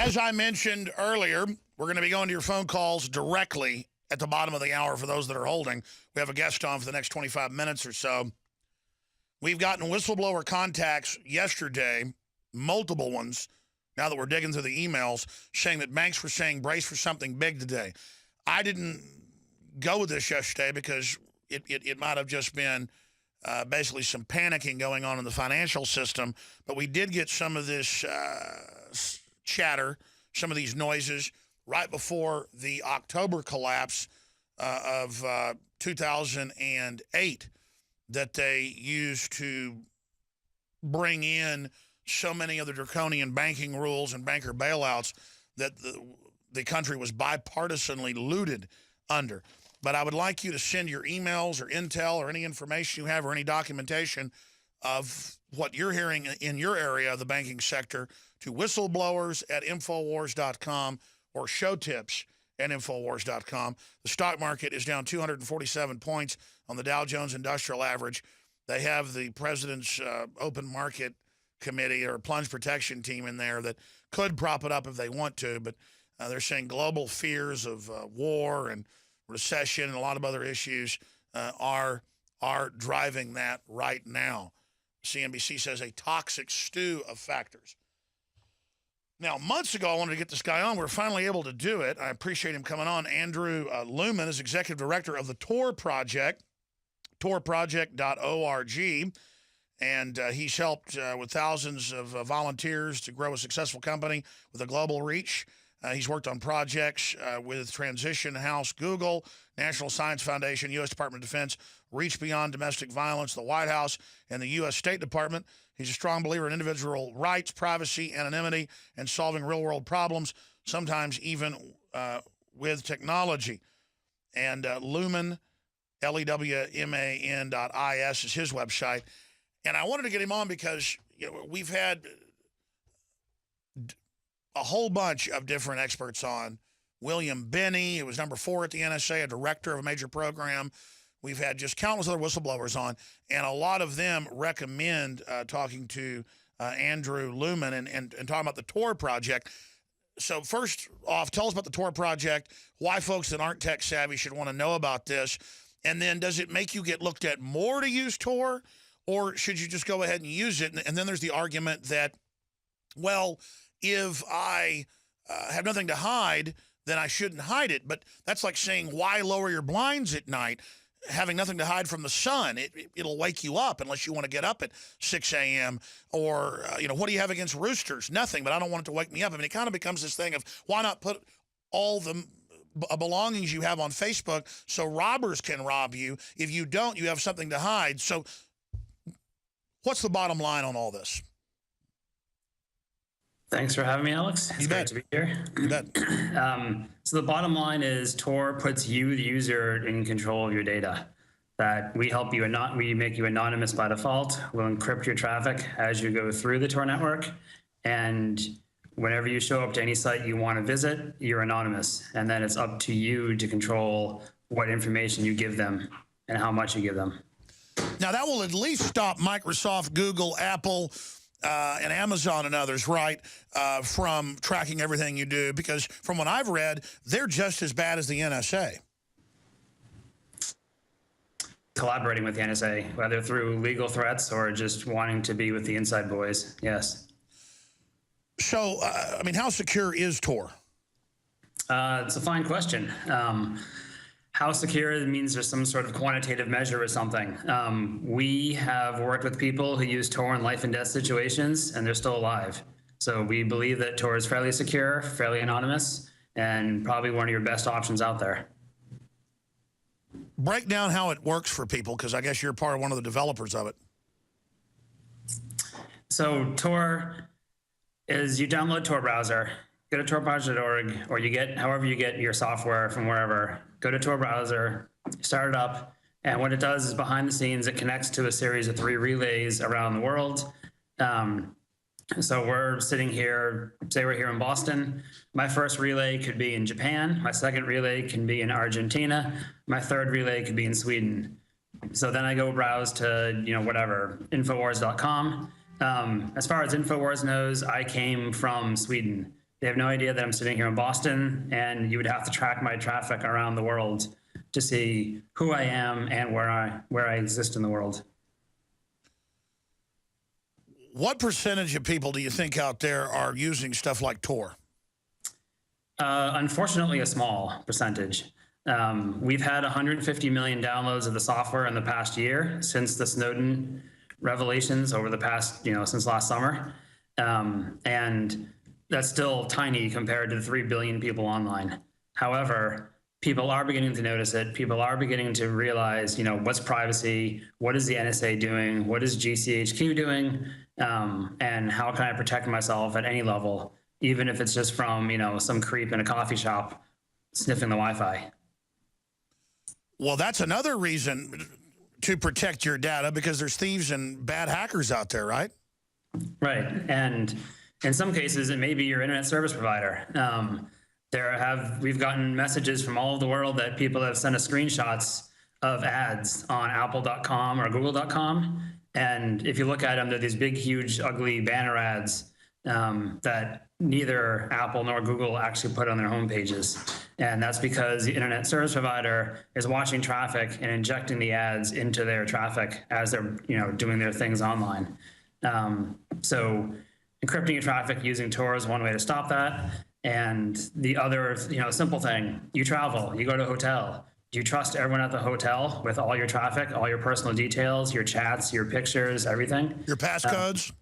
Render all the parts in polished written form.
As I mentioned earlier, we're going to be going to your phone calls directly at the bottom of the hour for those that are holding. We have a guest on for the next 25 minutes or so. We've gotten whistleblower contacts yesterday, multiple ones, now that we're digging through the emails, saying that banks were saying brace for something big today. I didn't go with this yesterday because it might have just been basically some panicking going on in the financial system, but we did get some of this chatter, some of these noises right before the October collapse of 2008 that they used to bring in so many of the draconian banking rules and banker bailouts that the country was bipartisanly looted under. But I would like you to send your emails or intel or any information you have or any documentation of what you're hearing in your area of the banking sector to whistleblowers@infowars.com or showtips@infowars.com. The stock market is down 247 points on the Dow Jones Industrial Average. They have the president's open market committee or plunge protection team in there that could prop it up if they want to, but they're saying global fears of war and recession and a lot of other issues are driving that right now. CNBC says a toxic stew of factors. Now, months ago, I wanted to get this guy on. We're finally able to do it. I appreciate him coming on. Andrew Lumen is executive director of the Tor Project, torproject.org. And he's helped with thousands of volunteers to grow a successful company with a global reach. He's worked on projects with Transition House, Google, National Science Foundation, U.S. Department of Defense, Reach Beyond Domestic Violence, the White House, and the U.S. State Department. He's a strong believer in individual rights, privacy, anonymity, and solving real-world problems, sometimes even with technology. And Lumen, LEWMAN.is is his website. And I wanted to get him on because we've had a whole bunch of different experts on. William Binney, who was number 4 at the NSA, a director of a major program. We've had just countless other whistleblowers on, and a lot of them recommend talking to Andrew Lumen and talking about the Tor Project. So first off, tell us about the Tor Project, why folks that aren't tech savvy should want to know about this, and then does it make you get looked at more to use Tor, or should you just go ahead and use it? And then there's the argument that, well, if I have nothing to hide, then I shouldn't hide it. But that's like saying, why lower your blinds at night? Having nothing to hide from the sun, it'll wake you up unless you want to get up at 6 a.m. Or, what do you have against roosters? Nothing, but I don't want it to wake me up. I mean, it kind of becomes this thing of why not put all the belongings you have on Facebook so robbers can rob you. If you don't, you have something to hide. So what's the bottom line on all this? Thanks for having me, Alex. It's great to be here. You bet. So the bottom line is Tor puts you, the user, in control of your data. That we help you, we make you anonymous by default. We'll encrypt your traffic as you go through the Tor network. And whenever you show up to any site you want to visit, you're anonymous. And then it's up to you to control what information you give them and how much you give them. Now, that will at least stop Microsoft, Google, Apple, and Amazon and others, right, from tracking everything you do, because from what I've read, they're just as bad as the NSA. Collaborating with the NSA, whether through legal threats or just wanting to be with the inside boys, yes. So, I mean, how secure is Tor? It's a fine question. How secure means there's some sort of quantitative measure or something. We have worked with people who use Tor in life and death situations, and they're still alive. So we believe that Tor is fairly secure, fairly anonymous, and probably one of your best options out there. Break down how it works for people, because I guess you're part of one of the developers of it. So Tor is, you download Tor browser, go to torproject.org, or you get, however you get your software from wherever, go to Tor browser, start it up, and what it does is behind the scenes, it connects to a series of 3 relays around the world. So we're sitting here, say we're here in Boston. My first relay could be in Japan. My second relay can be in Argentina. My third relay could be in Sweden. So then I go browse to, whatever, Infowars.com. As far as Infowars knows, I came from Sweden. They have no idea that I'm sitting here in Boston, and you would have to track my traffic around the world to see who I am and where I exist in the world. What percentage of people do you think out there are using stuff like Tor? Unfortunately, a small percentage. We've had 150 million downloads of the software in the past year since the Snowden revelations over the past, since last summer. And that's still tiny compared to the 3 billion people online. However, people are beginning to notice it. People are beginning to realize, what's privacy? What is the NSA doing? What is GCHQ doing? And how can I protect myself at any level, even if it's just from, some creep in a coffee shop sniffing the Wi-Fi. Well, that's another reason to protect your data, because there's thieves and bad hackers out there, right? Right. And in some cases, it may be your internet service provider. We've gotten messages from all over the world that people have sent us screenshots of ads on apple.com or google.com. And if you look at them, they're these big, huge, ugly banner ads that neither Apple nor Google actually put on their home pages. And that's because the internet service provider is watching traffic and injecting the ads into their traffic as they're doing their things online. So encrypting your traffic using Tor is one way to stop that. And the other, simple thing, you travel, you go to a hotel. Do you trust everyone at the hotel with all your traffic, all your personal details, your chats, your pictures, everything? Your passcodes?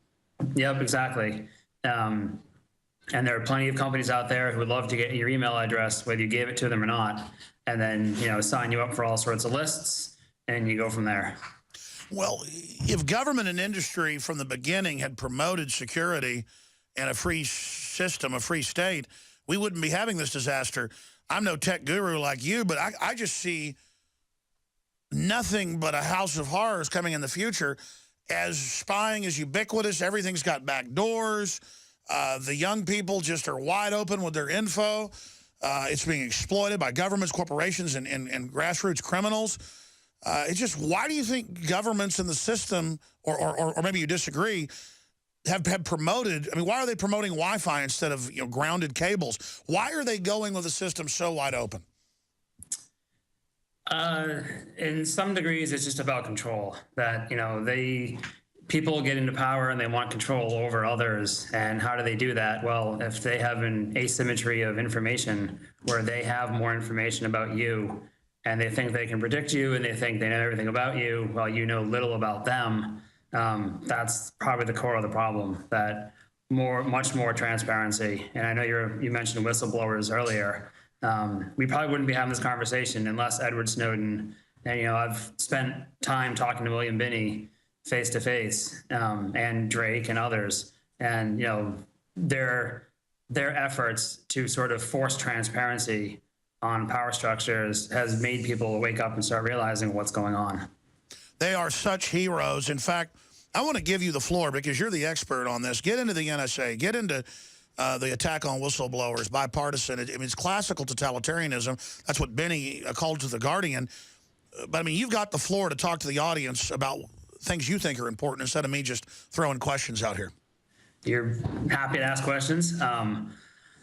Yep, exactly. And there are plenty of companies out there who would love to get your email address, whether you gave it to them or not, and then, sign you up for all sorts of lists, and you go from there. Well, if government and industry from the beginning had promoted security and a free system, a free state, we wouldn't be having this disaster. I'm no tech guru like you, but I just see nothing but a house of horrors coming in the future, as spying is ubiquitous. Everything's got back doors. The young people just are wide open with their info. It's being exploited by governments, corporations, and grassroots criminals. It's just, why do you think governments in the system, or maybe you disagree, have promoted, why are they promoting Wi-Fi instead of grounded cables? Why are they going with a system so wide open? In some degrees, it's just about control. That, people get into power and they want control over others. And how do they do that? Well, if they have an asymmetry of information where they have more information about you and they think they can predict you and they think they know everything about you while you know little about them, that's probably the core of the problem. That much more transparency. And I know you mentioned whistleblowers earlier. We probably wouldn't be having this conversation unless Edward Snowden, and I've spent time talking to William Binney face to face, and Drake and others, and their efforts to sort of force transparency on power structures has made people wake up and start realizing what's going on. They are such heroes. In fact, I want to give you the floor because you're the expert on this. Get into the NSA. Get into the attack on whistleblowers, bipartisan. It's classical totalitarianism. That's what Benny called to The Guardian. But, you've got the floor to talk to the audience about things you think are important instead of me just throwing questions out here. You're happy to ask questions.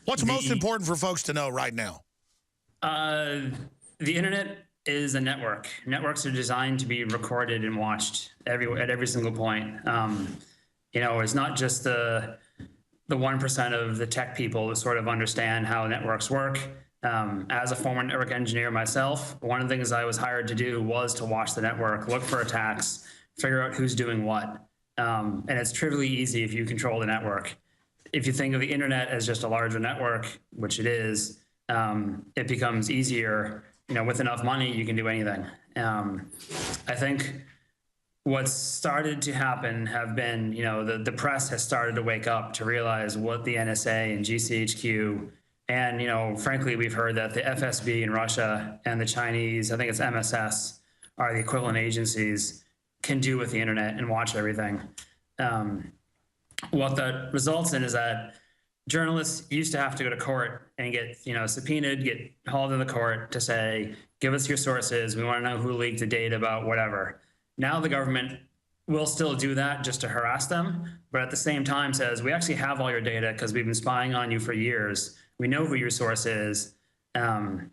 What's most important for folks to know right now? The internet is a network. Networks are designed to be recorded and watched at every single point. It's not just the 1% of the tech people who sort of understand how networks work. As a former network engineer myself, one of the things I was hired to do was to watch the network, look for attacks, figure out who's doing what. And it's trivially easy if you control the network. If you think of the internet as just a larger network, which it is, it becomes easier. With enough money, you can do anything. I think what's started to happen have been, the press has started to wake up to realize what the NSA and GCHQ, and, frankly, we've heard that the FSB in Russia and the Chinese, I think it's MSS, are the equivalent agencies, can do with the internet and watch everything. What that results in is that journalists used to have to go to court and get, subpoenaed, get hauled into the court to say, give us your sources. We want to know who leaked the data about whatever. Now the government will still do that just to harass them, but at the same time says, we actually have all your data because we've been spying on you for years. We know who your source is, and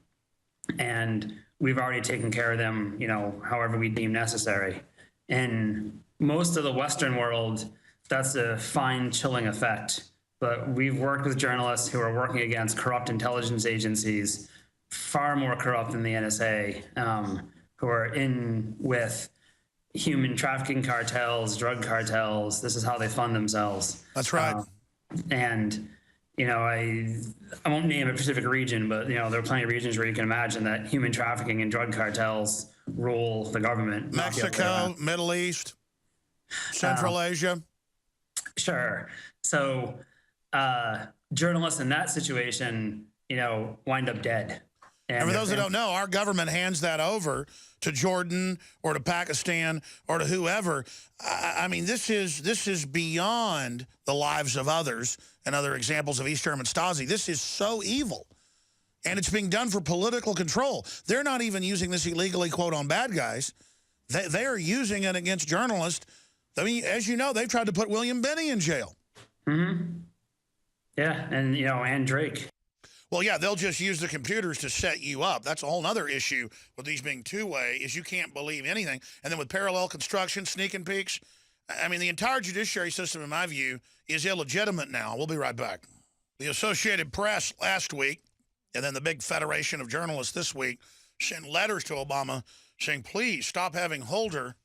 we've already taken care of them, however we deem necessary. In most of the Western world, that's a fine, chilling effect. But we've worked with journalists who are working against corrupt intelligence agencies, far more corrupt than the NSA, who are in with human trafficking cartels, drug cartels. This is how they fund themselves. That's right. And, I won't name a specific region, but, there are plenty of regions where you can imagine that human trafficking and drug cartels rule the government. Mexico, Middle East, Central Asia. Sure. So journalists in that situation, wind up dead. And for those that don't know, our government hands that over to Jordan or to Pakistan or to whoever. I mean, this is beyond the lives of others and other examples of East German Stasi. This is so evil. And it's being done for political control. They're not even using this illegally, quote, on bad guys. They are using it against journalists. I mean, as you know, they've tried to put William Binney in jail. Mm-hmm. Yeah, and, and Drake. Well, yeah, they'll just use the computers to set you up. That's a whole other issue with these being two-way, is you can't believe anything. And then with parallel construction, sneak and peeks, I mean, the entire judiciary system, in my view, is illegitimate now. We'll be right back. The Associated Press last week, and then the big Federation of Journalists this week, sent letters to Obama saying, please stop having Holder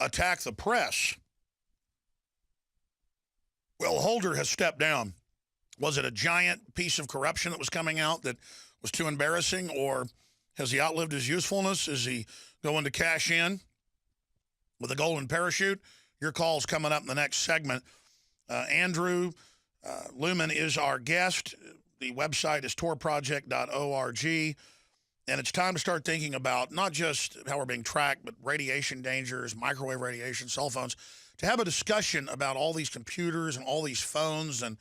attack the press. Well, Holder has stepped down. Was it a giant piece of corruption that was coming out that was too embarrassing, or has he outlived his usefulness? Is he going to cash in with a golden parachute? Your call's coming up in the next segment. Andrew Lumen is our guest. The website is torproject.org. And it's time to start thinking about not just how we're being tracked, but radiation dangers, microwave radiation, cell phones, to have a discussion about all these computers and all these phones. And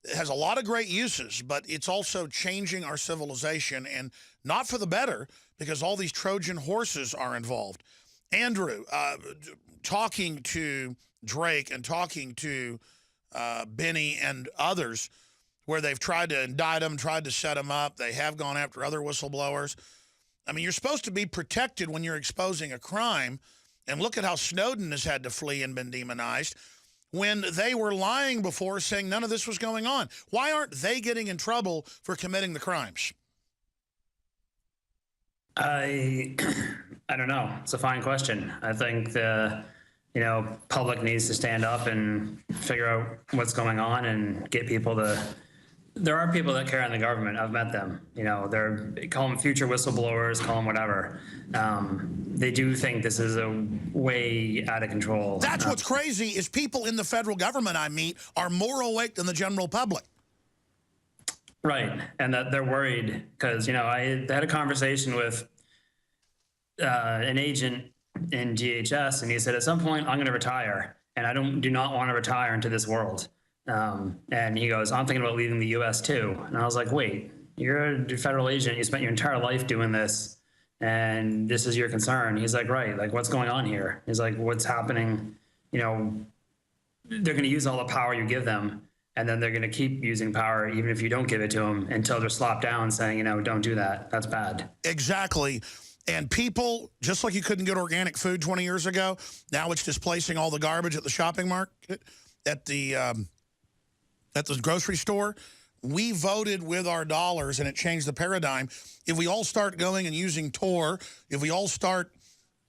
it has a lot of great uses, but it's also changing our civilization, and not for the better, because all these Trojan horses are involved. Andrew, talking to Drake and talking to Benny and others, where they've tried to indict them, tried to set them up. They have gone after other whistleblowers. I mean, you're supposed to be protected when you're exposing a crime. And look at how Snowden has had to flee and been demonized when they were lying before, saying none of this was going on. Why aren't they getting in trouble for committing the crimes? I don't know. It's a fine question. I think the public needs to stand up and figure out what's going on and get people to. There are people that care in the government. I've met them. They call them future whistleblowers, call them whatever. They do think this is a way out of control. That's what's crazy, is people in the federal government I meet are more awake than the general public. Right, and that they're worried because, I had a conversation with an agent in DHS, and he said, at some point, I'm going to retire, and I do not want to retire into this world. And he goes, I'm thinking about leaving the U.S. too. And I was like, wait, you're a federal agent. You spent your entire life doing this, and this is your concern. He's like, right, like what's going on here? He's like, what's happening? They're going to use all the power you give them, and then they're going to keep using power even if you don't give it to them until they're slapped down saying, don't do that. That's bad. Exactly. And people, just like you couldn't get organic food 20 years ago, now it's displacing all the garbage at the shopping market, at the grocery store. We voted with our dollars, and it changed the paradigm. If we all start going and using Tor, if we all start,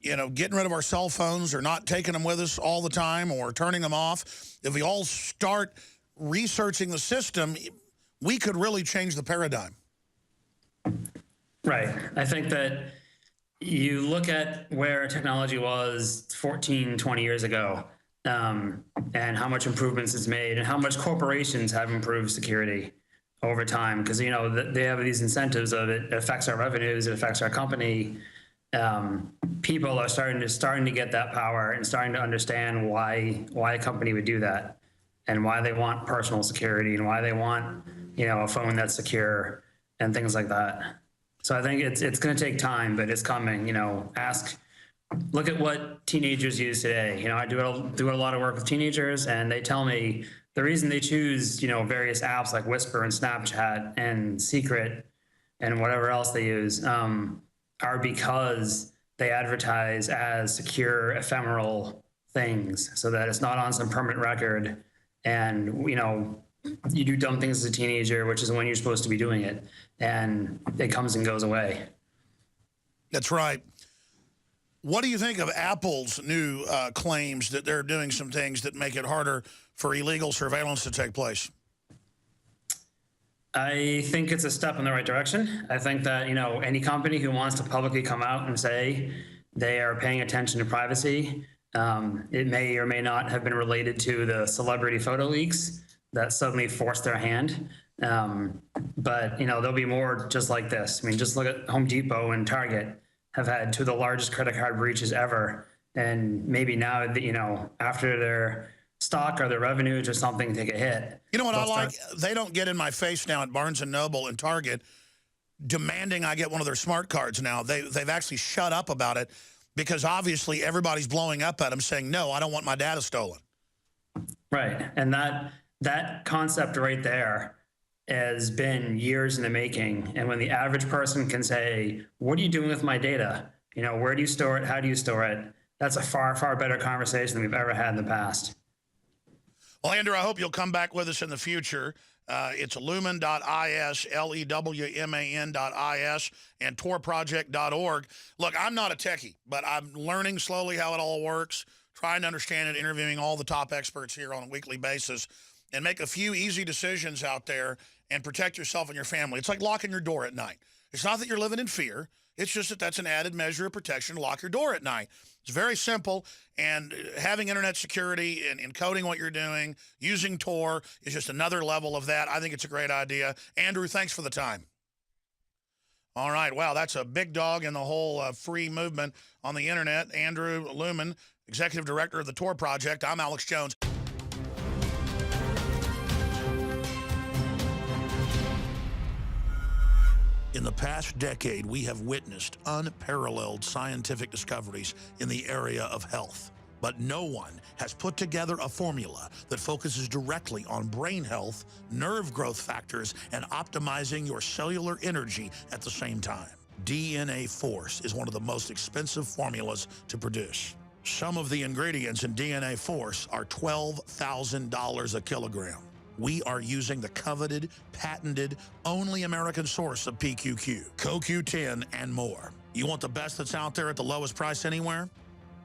getting rid of our cell phones or not taking them with us all the time or turning them off, if we all start researching the system, we could really change the paradigm. Right. I think that you look at where technology was 14, 20 years ago, and how much improvements it's made and how much corporations have improved security over time. Because, they have these incentives of it affects our revenues, it affects our company. People are starting to get that power and starting to understand why a company would do that and why they want personal security and why they want, a phone that's secure and things like that. So I think it's going to take time, but it's coming. Ask look at what teenagers use today. I do a lot of work with teenagers, and they tell me the reason they choose, various apps like Whisper and Snapchat and Secret and whatever else they use, are because they advertise as secure, ephemeral things, so that it's not on some permanent record. And you do dumb things as a teenager, which is when you're supposed to be doing it, and it comes and goes away. That's right. What do you think of Apple's new claims that they're doing some things that make it harder for illegal surveillance to take place? I think it's a step in the right direction. I think that, any company who wants to publicly come out and say they are paying attention to privacy, it may or may not have been related to the celebrity photo leaks that suddenly forced their hand. But, there'll be more just like this. I mean, just look at Home Depot and Target have had two of the largest credit card breaches ever. And maybe now, after their stock or their revenues or something take a hit. You know what I like? They don't get in my face now at Barnes & Noble and Target demanding I get one of their smart cards now. They've actually shut up about it because obviously everybody's blowing up at them saying, no, I don't want my data stolen. Right. And that concept right there has been years in the making. And when the average person can say, what are you doing with my data? Where do you store it? How do you store it? That's a far, far better conversation than we've ever had in the past. Well, Andrew, I hope you'll come back with us in the future. It's Lewman.is, LEWMAN.is, and torproject.org. Look, I'm not a techie, but I'm learning slowly how it all works, trying to understand it, interviewing all the top experts here on a weekly basis, and make a few easy decisions out there and protect yourself and your family. It's like locking your door at night. It's not that you're living in fear. It's just that that's an added measure of protection to lock your door at night. It's very simple, and having internet security and encoding what you're doing, using Tor is just another level of that. I think it's a great idea. Andrew, thanks for the time. All right, wow, that's a big dog in the whole free movement on the internet. Andrew Lewman, Executive Director of the Tor Project. I'm Alex Jones. In the past decade, we have witnessed unparalleled scientific discoveries in the area of health. But no one has put together a formula that focuses directly on brain health, nerve growth factors, and optimizing your cellular energy at the same time. DNA Force is one of the most expensive formulas to produce. Some of the ingredients in DNA Force are $12,000 a kilogram. We are using the coveted, patented, only American source of PQQ, CoQ10, and more. You want the best that's out there at the lowest price anywhere?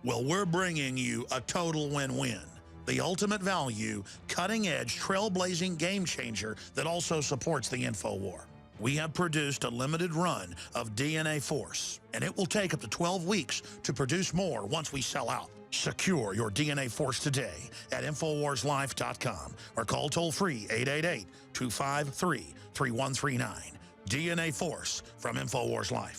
Well, we're bringing you a total win-win. The ultimate value, cutting-edge, trailblazing game changer that also supports the InfoWar. We have produced a limited run of DNA Force, and it will take up to 12 weeks to produce more once we sell out. Secure your DNA Force today at InfoWarsLife.com or call toll-free 888-253-3139. DNA Force from InfoWars Life.